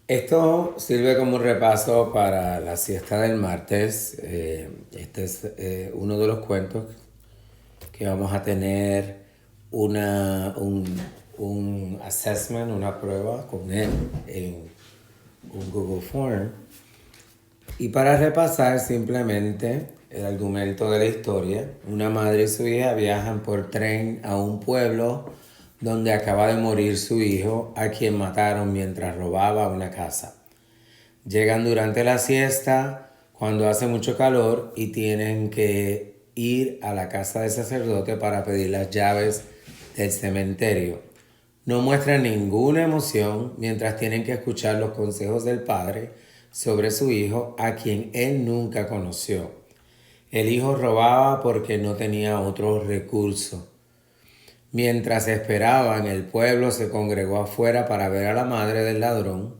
Esto sirve como un repaso para la siesta del martes. Este es uno de los cuentos que vamos a tener un assessment, una prueba con él en un Google Form. Y para repasar simplemente el argumento de la historia, una madre y su hija viajan por tren a un pueblo donde acaba de morir su hijo, a quien mataron mientras robaba una casa. Llegan durante la siesta, cuando hace mucho calor, y tienen que ir a la casa del sacerdote para pedir las llaves del cementerio. No muestran ninguna emoción mientras tienen que escuchar los consejos del padre sobre su hijo, a quien él nunca conoció. El hijo robaba porque no tenía otro recurso. Mientras esperaban, el pueblo se congregó afuera para ver a la madre del ladrón.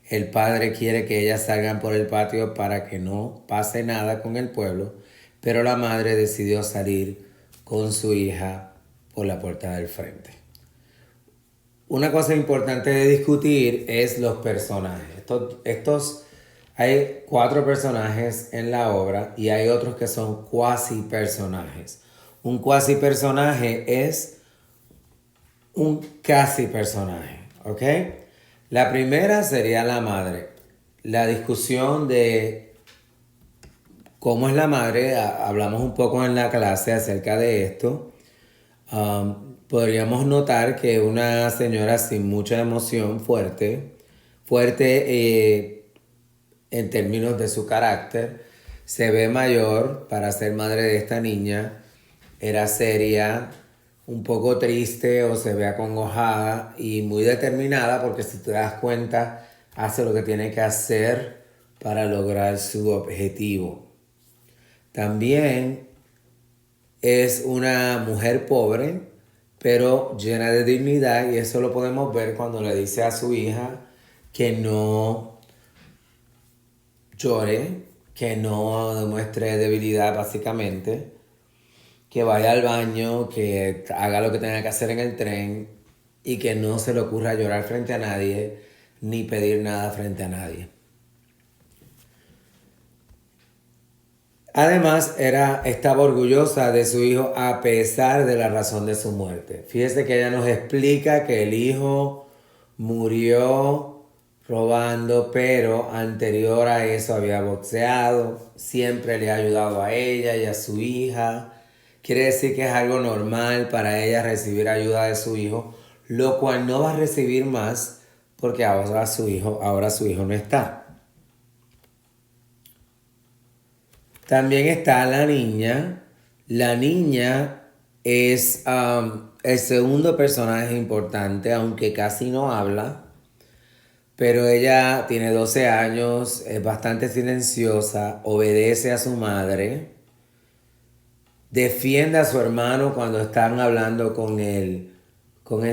El padre quiere que ellas salgan por el patio para que no pase nada con el pueblo, pero la madre decidió salir con su hija por la puerta del frente. Una cosa importante de discutir es los personajes. Hay cuatro personajes en la obra y hay otros que son cuasi personajes. Un cuasi personaje es un casi personaje, ¿ok? La primera sería la madre. La discusión de cómo es la madre, hablamos un poco en la clase acerca de esto. Podríamos notar que una señora sin mucha emoción, fuerte en términos de su carácter, se ve mayor para ser madre de esta niña, era seria, un poco triste o se ve acongojada y muy determinada porque si te das cuenta hace lo que tiene que hacer para lograr su objetivo. También es una mujer pobre, pero llena de dignidad, y eso lo podemos ver cuando le dice a su hija que no llore, que no demuestre debilidad básicamente, que vaya al baño, que haga lo que tenga que hacer en el tren y que no se le ocurra llorar frente a nadie ni pedir nada frente a nadie. Además, estaba orgullosa de su hijo a pesar de la razón de su muerte. Fíjese que ella nos explica que el hijo murió robando, pero anterior a eso había boxeado, siempre le ha ayudado a ella y a su hija. Quiere decir que es algo normal para ella recibir ayuda de su hijo, lo cual no va a recibir más porque ahora su hijo no está. También está la niña. La niña es el segundo personaje importante, aunque casi no habla. Pero ella tiene 12 años, es bastante silenciosa, obedece a su madre, defiende a su hermano cuando están hablando con el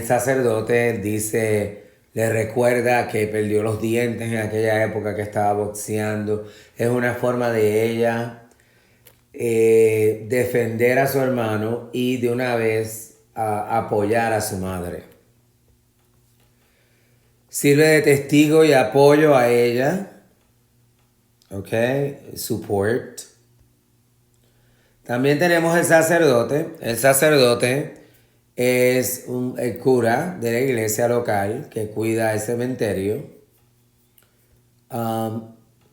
sacerdote. Dice, le recuerda que perdió los dientes en aquella época que estaba boxeando. Es una forma de ella defender a su hermano y de una vez apoyar a su madre. Sirve de testigo y apoyo a ella. Ok, support. También tenemos el sacerdote. El sacerdote es el cura de la iglesia local que cuida el cementerio.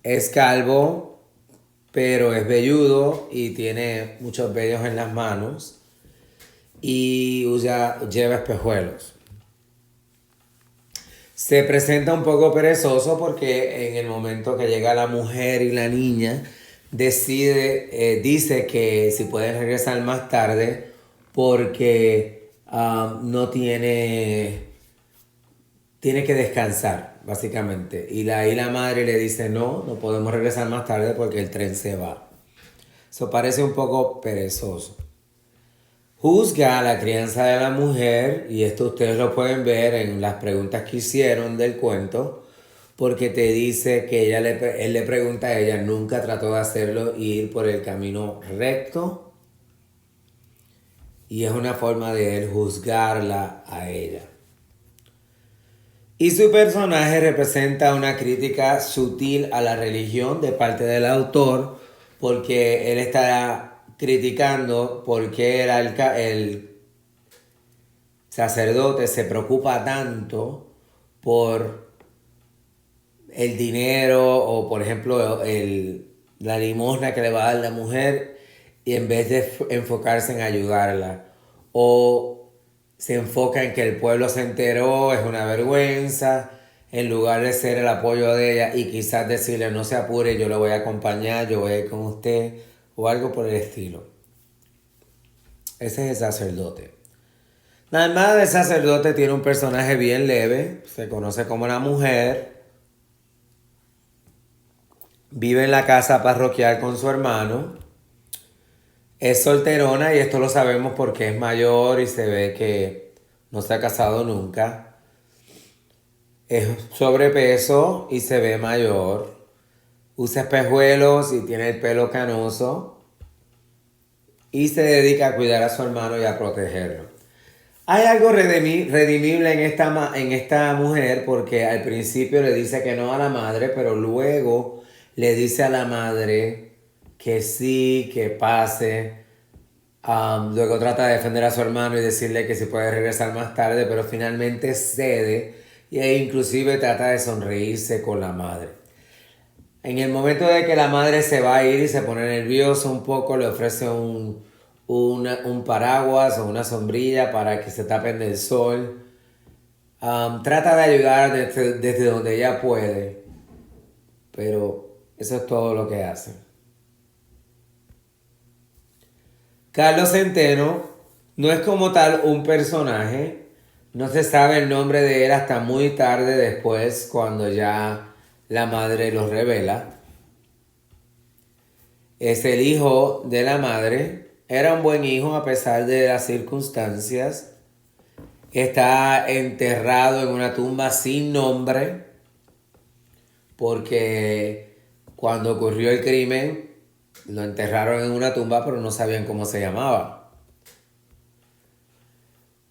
Es calvo, pero es velludo y tiene muchos vellos en las manos y lleva espejuelos. Se presenta un poco perezoso porque en el momento que llega la mujer y la niña, dice que si pueden regresar más tarde porque no tiene que descansar, básicamente. Y la madre le dice, no podemos regresar más tarde porque el tren se va. Eso parece un poco perezoso. Juzga la crianza de la mujer, y esto ustedes lo pueden ver en las preguntas que hicieron del cuento, porque te dice que él le pregunta a ella, nunca trató de hacerlo y ir por el camino recto, y es una forma de él juzgarla a ella. Y su personaje representa una crítica sutil a la religión de parte del autor, porque él está criticando por qué el sacerdote se preocupa tanto por el dinero o, por ejemplo, la limosna que le va a dar la mujer y en vez de enfocarse en ayudarla. O se enfoca en que el pueblo se enteró, es una vergüenza, en lugar de ser el apoyo de ella y quizás decirle no se apure, yo lo voy a acompañar, yo voy a ir con usted o algo por el estilo. Ese es el sacerdote. La hermana del sacerdote tiene un personaje bien leve, se conoce como la mujer, vive en la casa parroquial con su hermano, es solterona y esto lo sabemos porque es mayor y se ve que no se ha casado nunca. Es sobrepeso y se ve mayor. Usa espejuelos y tiene el pelo canoso. Y se dedica a cuidar a su hermano y a protegerlo. Hay algo redimible en esta mujer porque al principio le dice que no a la madre, pero luego le dice a la madre que sí, que pase. Luego trata de defender a su hermano y decirle que se puede regresar más tarde, pero finalmente cede y inclusive trata de sonreírse con la madre. En el momento de que la madre se va a ir y se pone nerviosa un poco, le ofrece un paraguas o una sombrilla para que se tapen del sol. Trata de ayudar desde donde ella puede, pero eso es todo lo que hace. Carlos Centeno no es como tal un personaje, no se sabe el nombre de él hasta muy tarde después cuando ya la madre lo revela. Es el hijo de la madre, era un buen hijo a pesar de las circunstancias. Está enterrado en una tumba sin nombre porque cuando ocurrió el crimen lo enterraron en una tumba pero no sabían cómo se llamaba.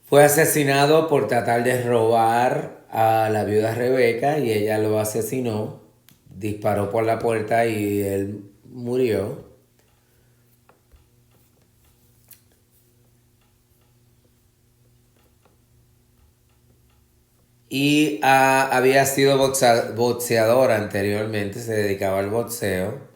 Fue asesinado por tratar de robar a la viuda Rebeca y ella lo asesinó. Disparó por la puerta y él murió. Y había sido boxeador anteriormente, se dedicaba al boxeo.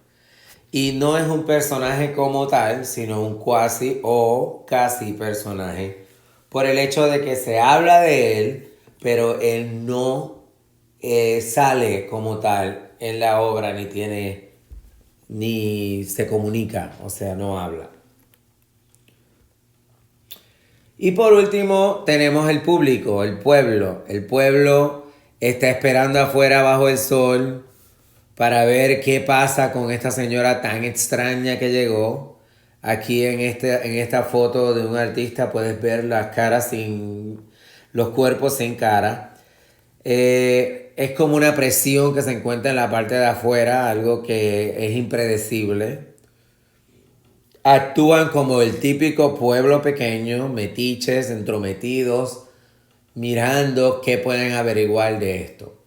Y no es un personaje como tal, sino un cuasi o casi personaje. Por el hecho de que se habla de él, pero él no sale como tal en la obra, ni se comunica, o sea, no habla. Y por último tenemos el público, el pueblo. El pueblo está esperando afuera bajo el sol para ver qué pasa con esta señora tan extraña que llegó. Aquí en esta foto de un artista puedes ver las caras los cuerpos sin cara. Es como una presión que se encuentra en la parte de afuera, algo que es impredecible. Actúan como el típico pueblo pequeño, metiches, entrometidos, mirando qué pueden averiguar de esto.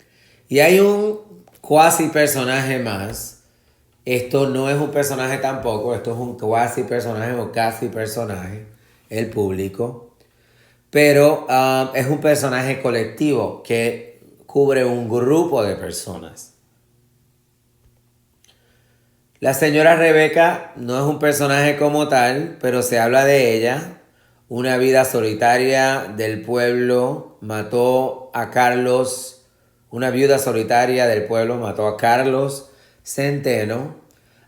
Y hay un cuasi personaje más. Esto no es un personaje tampoco, esto es un cuasi personaje o casi personaje, el público. Pero es un personaje colectivo que cubre un grupo de personas. La señora Rebeca no es un personaje como tal, pero se habla de ella. Una vida solitaria del pueblo mató a Carlos. Una viuda solitaria del pueblo mató a Carlos Centeno.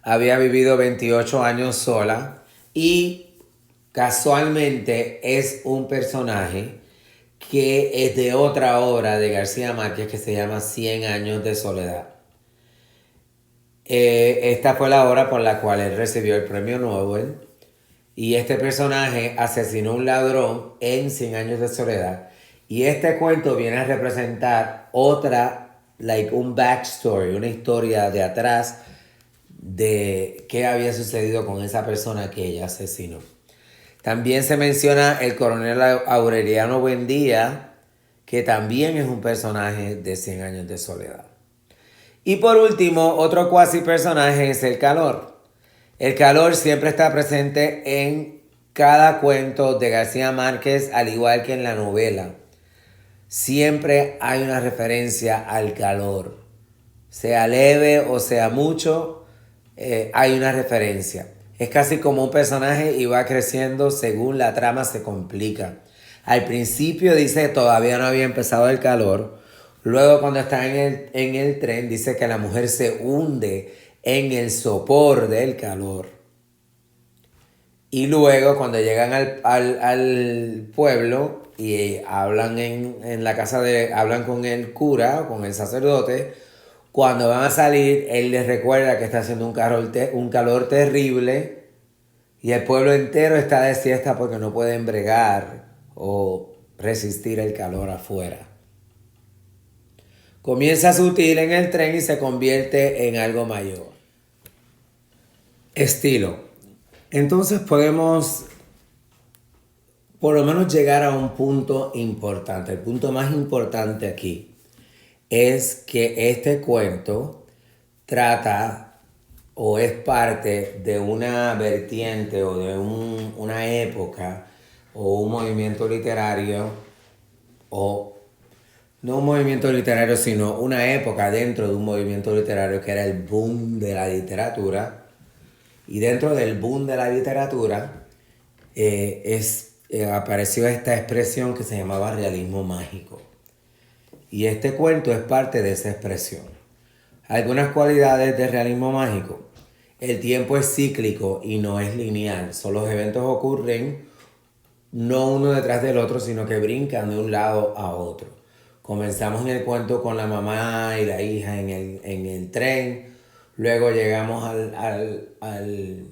Había vivido 28 años sola y casualmente es un personaje que es de otra obra de García Márquez que se llama 100 años de soledad. Esta fue la obra por la cual él recibió el premio Nobel. Y este personaje asesinó a un ladrón en 100 años de soledad. Y este cuento viene a representar un backstory, una historia de atrás de qué había sucedido con esa persona que ella asesinó. También se menciona el coronel Aureliano Buendía, que también es un personaje de 100 años de soledad. Y por último, otro cuasi personaje es el calor. El calor siempre está presente en cada cuento de García Márquez, al igual que en la novela. Siempre hay una referencia al calor. Sea leve o sea mucho, hay una referencia. Es casi como un personaje y va creciendo según la trama se complica. Al principio dice que todavía no había empezado el calor. Luego cuando está en el tren dice que la mujer se hunde en el sopor del calor. Y luego cuando llegan al pueblo y hablan en la casa hablan con el cura o con el sacerdote, cuando van a salir, él les recuerda que está haciendo un calor terrible y el pueblo entero está de siesta porque no pueden bregar o resistir el calor afuera. Comienza sutil en el tren y se convierte en algo mayor. Estilo. Entonces podemos por lo menos llegar a un punto importante. El punto más importante aquí es que este cuento trata o es parte de una vertiente o de una época o un movimiento literario, o no un movimiento literario, sino una época dentro de un movimiento literario que era el boom de la literatura. Y dentro del boom de la literatura apareció esta expresión que se llamaba realismo mágico. Y este cuento es parte de esa expresión. Algunas cualidades del realismo mágico. El tiempo es cíclico y no es lineal. Los eventos ocurren no uno detrás del otro, sino que brincan de un lado a otro. Comenzamos en el cuento con la mamá y la hija en el tren. Luego llegamos al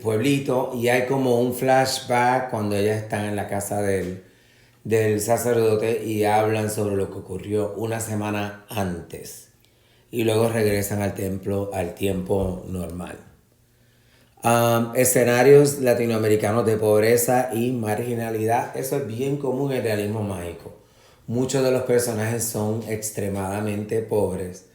pueblito y hay como un flashback cuando ellas están en la casa del sacerdote y hablan sobre lo que ocurrió una semana antes. Y luego regresan al templo, al tiempo normal. Escenarios latinoamericanos de pobreza y marginalidad. Eso es bien común en el realismo mágico. Muchos de los personajes son extremadamente pobres.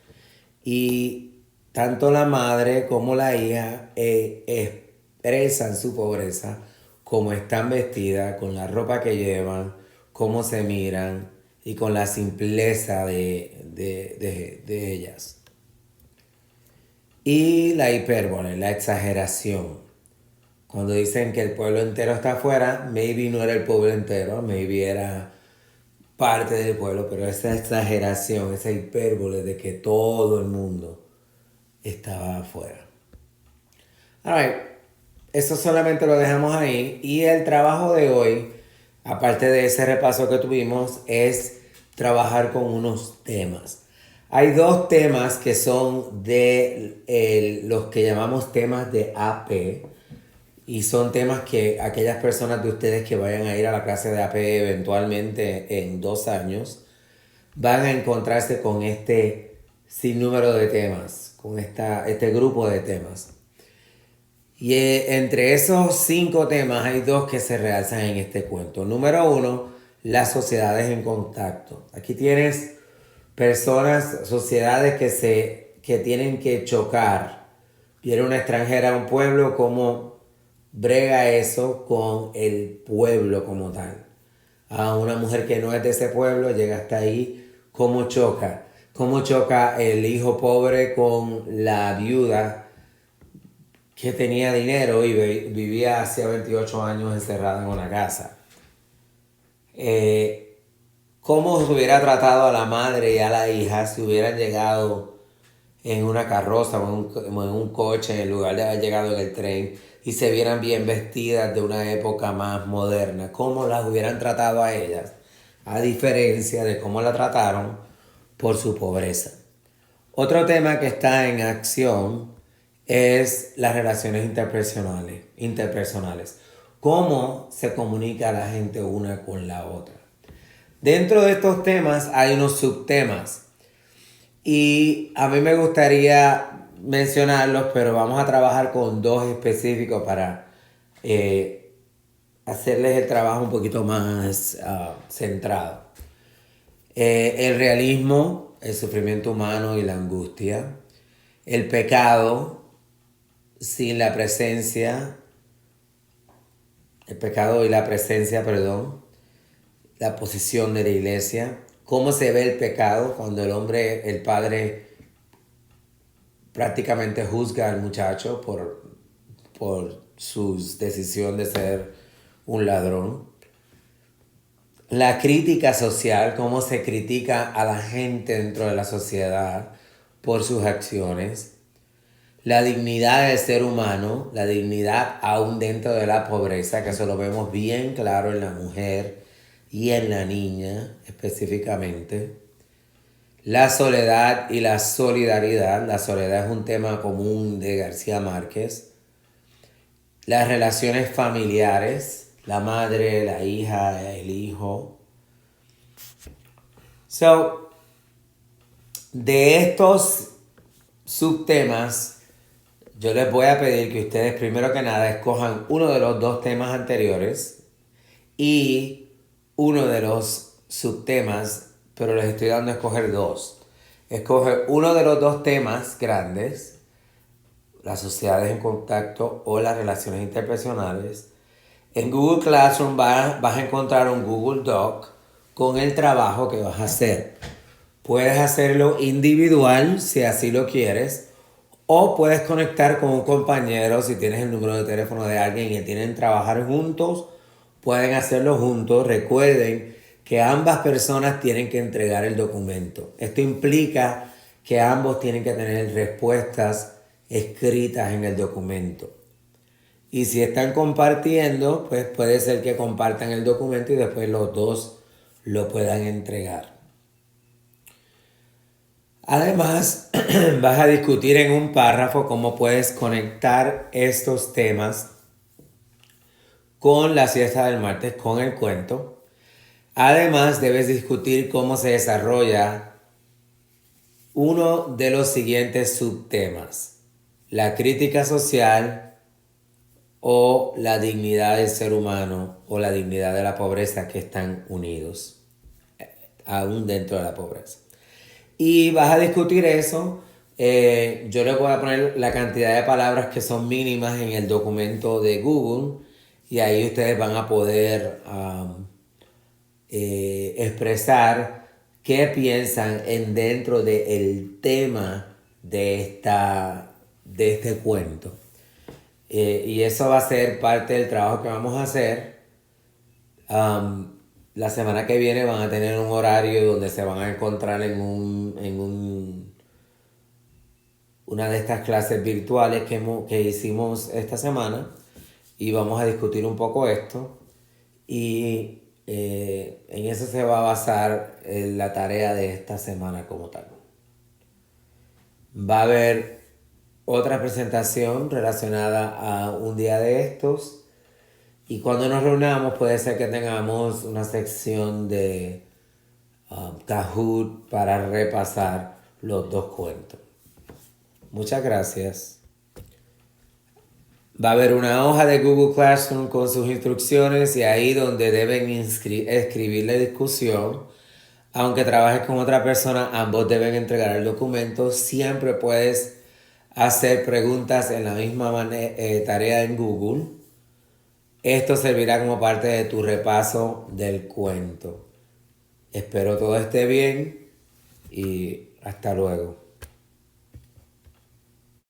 Y tanto la madre como la hija expresan su pobreza, cómo están vestidas, con la ropa que llevan, cómo se miran y con la simpleza de ellas. Y la hipérbole, la exageración. Cuando dicen que el pueblo entero está afuera, maybe no era el pueblo entero, maybe era parte del pueblo, pero esa exageración, esa hipérbole de que todo el mundo estaba afuera. Alright, eso solamente lo dejamos ahí. Y el trabajo de hoy, aparte de ese repaso que tuvimos, es trabajar con unos temas. Hay dos temas que son de los que llamamos temas de AP. Y son temas que aquellas personas de ustedes que vayan a ir a la clase de AP eventualmente en 2 años van a encontrarse con este sinnúmero de temas, con este grupo de temas. Y entre esos 5 temas hay 2 que se realzan en este cuento. Número 1, las sociedades en contacto. Aquí tienes personas, sociedades que tienen que chocar. Viene una extranjera a un pueblo, cómo brega eso con el pueblo como tal. A una mujer que no es de ese pueblo llega hasta ahí, cómo choca. Cómo choca el hijo pobre con la viuda que tenía dinero y vivía hacía 28 años encerrada en una casa. Cómo se hubiera tratado a la madre y a la hija si hubieran llegado en una carroza o en un coche en lugar de haber llegado en el tren y se vieran bien vestidas de una época más moderna. Cómo las hubieran tratado a ellas, a diferencia de cómo la trataron por su pobreza. Otro tema que está en acción es las relaciones interpersonales. Cómo se comunica la gente una con la otra. Dentro de estos temas hay unos subtemas y a mí me gustaría mencionarlos, pero vamos a trabajar con 2 específicos para hacerles el trabajo un poquito más centrado. El realismo, el sufrimiento humano y la angustia. El pecado sin la presencia, el pecado y la presencia, perdón, la posición de la iglesia. Cómo se ve el pecado cuando el hombre, el padre, prácticamente juzga al muchacho por su decisión de ser un ladrón. La crítica social, cómo se critica a la gente dentro de la sociedad por sus acciones. La dignidad del ser humano, la dignidad aún dentro de la pobreza, que eso lo vemos bien claro en la mujer y en la niña específicamente. La soledad y la solidaridad. La soledad es un tema común de García Márquez. Las relaciones familiares, la madre, la hija, el hijo. De estos subtemas, yo les voy a pedir que ustedes primero que nada escojan uno de los dos temas anteriores y uno de los subtemas, pero les estoy dando a escoger dos. Escoge uno de los dos temas grandes, las sociedades en contacto o las relaciones interpersonales. En Google Classroom vas a encontrar un Google Doc con el trabajo que vas a hacer. Puedes hacerlo individual si así lo quieres, o puedes conectar con un compañero si tienes el número de teléfono de alguien y quieren trabajar juntos, pueden hacerlo juntos. Recuerden que ambas personas tienen que entregar el documento. Esto implica que ambos tienen que tener respuestas escritas en el documento. Y si están compartiendo, pues puede ser que compartan el documento y después los dos lo puedan entregar. Además, vas a discutir en un párrafo cómo puedes conectar estos temas con la siesta del martes, con el cuento. Además, debes discutir cómo se desarrolla uno de los siguientes subtemas: la crítica social o la dignidad del ser humano o la dignidad de la pobreza, que están unidos, aún dentro de la pobreza. Y vas a discutir eso. Yo les voy a poner la cantidad de palabras que son mínimas en el documento de Google y ahí ustedes van a poder expresar qué piensan dentro del tema de este cuento. Y eso va a ser parte del trabajo que vamos a hacer. La semana que viene van a tener un horario donde se van a encontrar en una de estas clases virtuales que hicimos esta semana y vamos a discutir un poco esto y en eso se va a basar la tarea de esta semana como tal. Va a haber otra presentación relacionada a un día de estos. Y cuando nos reunamos puede ser que tengamos una sección de Kahoot para repasar los dos cuentos. Muchas gracias. Va a haber una hoja de Google Classroom con sus instrucciones y ahí donde deben escribir la discusión. Aunque trabajes con otra persona, ambos deben entregar el documento. Siempre puedes hacer preguntas en la misma tarea en Google. Esto servirá como parte de tu repaso del cuento. Espero todo esté bien y hasta luego.